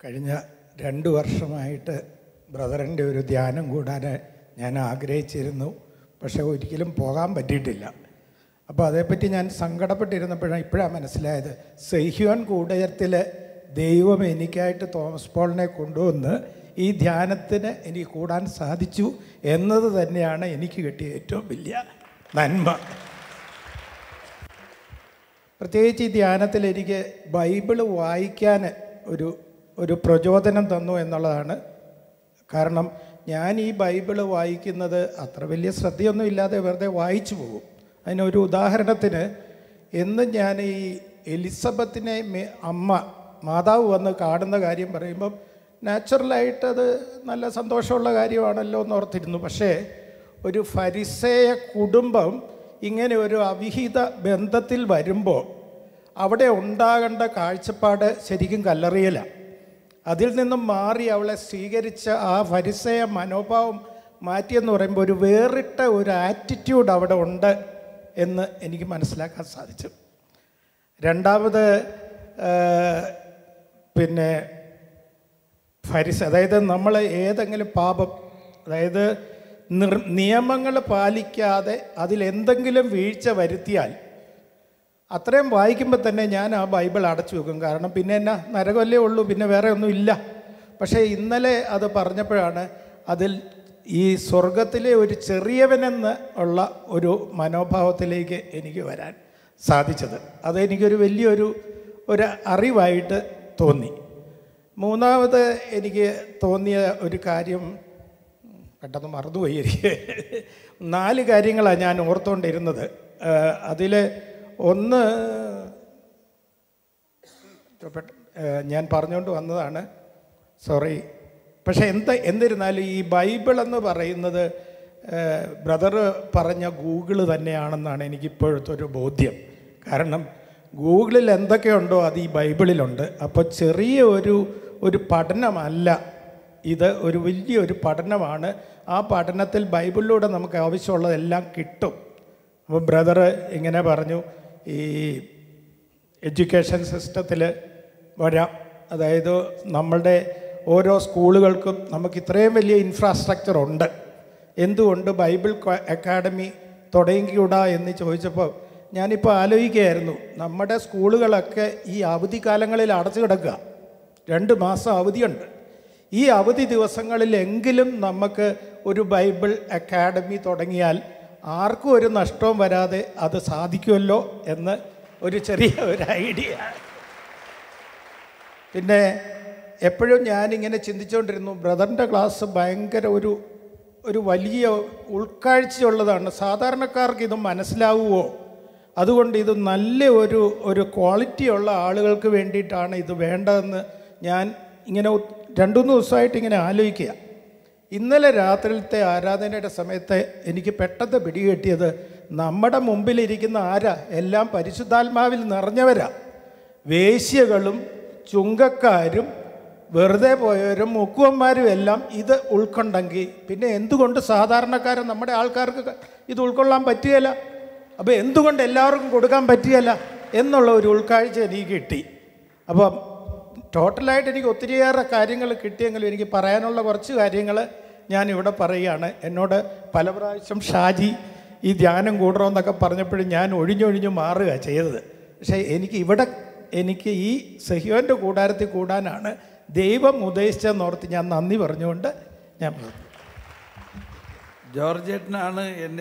കഴിഞ്ഞ 2 വർഷമായിട്ട് ബ്രദറിൻ്റെ ഒരു ധ്യാനം കൂടാൻ ഞാൻ ആഗ്രഹിച്ചിരുന്നു. പക്ഷേ ഒരിക്കലും പോകാൻ പറ്റിയിട്ടില്ല. അപ്പോൾ അതേപ്പറ്റി ഞാൻ സങ്കടപ്പെട്ടിരുന്നപ്പോഴാണ് ഇപ്പോഴാണ് മനസ്സിലായത്, സെഹ്യോൻ കൂടയത്തിൽ ദൈവം എനിക്കായിട്ട് തോമസ് പോളിനെ കൊണ്ടുവന്ന് ഈ ധ്യാനത്തിന് എനിക്ക് കൂടാൻ സാധിച്ചു എന്നത് തന്നെയാണ് എനിക്ക് കിട്ടിയ ഏറ്റവും വലിയ നന്മ. പ്രത്യേകിച്ച് ഈ ധ്യാനത്തിൽ എനിക്ക് ബൈബിള് വായിക്കാൻ ഒരു പ്രചോദനം തന്നു എന്നുള്ളതാണ്. കാരണം ഞാൻ ഈ ബൈബിള് വായിക്കുന്നത് അത്ര വലിയ ശ്രദ്ധയൊന്നും ഇല്ലാതെ വെറുതെ വായിച്ചു പോകും. അതിനൊരു ഉദാഹരണത്തിന്, എന്നും ഞാൻ ഈ എലിസബത്തിനെ മാതാവ് വന്ന് കാണുന്ന കാര്യം പറയുമ്പം നാച്ചുറലായിട്ടത് നല്ല സന്തോഷമുള്ള കാര്യമാണല്ലോ എന്ന് ഓർത്തിരുന്നു. പക്ഷേ ഒരു ഫരിസേയ കുടുംബം ഇങ്ങനെ ഒരു അവിഹിത ബന്ധത്തിൽ വരുമ്പോൾ അവിടെ ഉണ്ടാകേണ്ട കാഴ്ചപ്പാട് ശരിക്കും കല്ലെറിയലാണ്. അതിൽ നിന്നും മാറി അവളെ സ്വീകരിച്ച ആ ഫരിസേയ മനോഭാവം മാറ്റിയെന്ന് പറയുമ്പോൾ ഒരു വേറിട്ട ഒരു ആറ്റിറ്റ്യൂഡ് അവിടെ ഉണ്ട് എന്ന് എനിക്ക് മനസ്സിലാക്കാൻ സാധിച്ചു. രണ്ടാമത് പിന്നെ അതായത് നമ്മൾ ഏതെങ്കിലും പാപം, അതായത് നിയമങ്ങൾ പാലിക്കാതെ അതിലെന്തെങ്കിലും വീഴ്ച വരുത്തിയാൽ അത്രയും വായിക്കുമ്പോൾ തന്നെ ഞാൻ ആ ബൈബിൾ അടച്ചു വെക്കും. കാരണം പിന്നെ എന്നാ, നരകമല്ലേ ഉള്ളൂ, പിന്നെ വേറെ ഒന്നും ഇല്ല. പക്ഷേ ഇന്നലെ അത് പറഞ്ഞപ്പോഴാണ് അതിൽ ഈ സ്വർഗത്തിലെ ഒരു ചെറിയവനെന്ന് ഉള്ള ഒരു മനോഭാവത്തിലേക്ക് എനിക്ക് വരാൻ സാധിച്ചത്. അതെനിക്കൊരു വലിയൊരു അറിവായിട്ട് തോന്നി. മൂന്നാമത് എനിക്ക് തോന്നിയ ഒരു കാര്യം പെട്ടെന്ന് മറന്നുപോയി. എനിക്ക് 4 കാര്യങ്ങളാണ് ഞാൻ ഓർത്തുകൊണ്ടിരുന്നത്. അതിൽ ഒന്ന് ഞാൻ പറഞ്ഞുകൊണ്ട് വന്നതാണ്, സോറി. പക്ഷേ എന്നിരുന്നാലും ഈ ബൈബിൾ എന്ന് പറയുന്നത് ബ്രദർ പറഞ്ഞ ഗൂഗിള് തന്നെയാണെന്നാണ് എനിക്കിപ്പോഴത്തെ ഒരു ബോധ്യം. കാരണം ഗൂഗിളിൽ എന്തൊക്കെയുണ്ടോ അത് ഈ ബൈബിളിലുണ്ട്. അപ്പോൾ ചെറിയ ഒരു പഠനമല്ല ഇത്, ഒരു വലിയൊരു പഠനമാണ്. ആ പഠനത്തിൽ ബൈബിളിലൂടെ നമുക്ക് ആവശ്യമുള്ളതെല്ലാം കിട്ടും. അപ്പോൾ ബ്രദർ ഇങ്ങനെ പറഞ്ഞു, ഈ എഡ്യൂക്കേഷൻ സിസ്റ്റത്തിൽ വരാം. അതായത് നമ്മളുടെ ഓരോ സ്കൂളുകൾക്കും നമുക്ക് ഇത്രയും വലിയ ഇൻഫ്രാസ്ട്രക്ചർ ഉണ്ട്, എന്തുകൊണ്ട് ബൈബിൾ അക്കാഡമി തുടങ്ങിക്കൂടാ എന്ന് ചോദിച്ചപ്പോൾ ഞാനിപ്പോൾ ആലോചിക്കുകയായിരുന്നു. നമ്മുടെ സ്കൂളുകളൊക്കെ ഈ അവധിക്കാലങ്ങളിൽ അടച്ചു കിടക്കുക. 2 മാസം അവധിയുണ്ട്. ഈ അവധി ദിവസങ്ങളിലെങ്കിലും നമുക്ക് ഒരു ബൈബിൾ അക്കാഡമി തുടങ്ങിയാൽ ആർക്കും ഒരു നഷ്ടവും വരാതെ അത് സാധിക്കുമല്ലോ എന്ന് ഒരു ചെറിയ ഐഡിയ. പിന്നെ എപ്പോഴും ഞാനിങ്ങനെ ചിന്തിച്ചുകൊണ്ടിരുന്നു, ബ്രദറിൻ്റെ ക്ലാസ് ഭയങ്കര ഒരു വലിയ ഉൾക്കാഴ്ചയുള്ളതാണ്. സാധാരണക്കാർക്ക് ഇത് മനസ്സിലാവുമോ? അതുകൊണ്ട് ഇത് നല്ല ഒരു ക്വാളിറ്റിയുള്ള ആളുകൾക്ക് വേണ്ടിയിട്ടാണ് ഇത് വേണ്ടതെന്ന് ഞാൻ ഇങ്ങനെ 2-3 ദിവസമായിട്ട് ഇങ്ങനെ ആലോചിക്കുക. ഇന്നലെ രാത്രിയിലത്തെ ആരാധനയുടെ സമയത്ത് എനിക്ക് പെട്ടെന്ന് പിടികിട്ടിയത്, നമ്മുടെ മുമ്പിലിരിക്കുന്ന എല്ലാം പരിശുദ്ധാത്മാവിൽ നിറഞ്ഞവരാ. വേശ്യകളും ചുങ്കക്കാരും വെറുതെ പോയവരും മുക്കുവന്മാരും എല്ലാം ഇത് ഉൾക്കൊണ്ടെങ്കിൽ പിന്നെ എന്തുകൊണ്ട് സാധാരണക്കാരൻ നമ്മുടെ ആൾക്കാർക്ക് ഇത് ഉൾക്കൊള്ളാൻ പറ്റുകയില്ല? അപ്പോൾ എന്തുകൊണ്ട് എല്ലാവർക്കും കൊടുക്കാൻ പറ്റുകയില്ല എന്നുള്ള ഒരു ഉൾക്കാഴ്ച എനിക്ക് കിട്ടി. അപ്പം ടോട്ടലായിട്ട് എനിക്ക് ഒത്തിരിയേറെ കാര്യങ്ങൾ കിട്ടിയെങ്കിലും എനിക്ക് പറയാനുള്ള കുറച്ച് കാര്യങ്ങൾ ഞാനിവിടെ പറയുകയാണ്. എന്നോട് പല പ്രാവശ്യം ഷാജി ഈ ധ്യാനം കൂടണമെന്നൊക്കെ പറഞ്ഞപ്പോഴും ഞാൻ ഒഴിഞ്ഞൊഴിഞ്ഞ് മാറുക ചെയ്തത്. പക്ഷേ എനിക്ക് ഈ സെഹ്യോൻ്റെ കൂടാരത്തിൽ കൂടാനാണ് ദൈവം ഉദ്ദേശിച്ചതെന്നോർത്ത് ഞാൻ നന്ദി പറഞ്ഞുകൊണ്ട് ഞാൻ ജോർജേട്ടനാണ് എന്നെ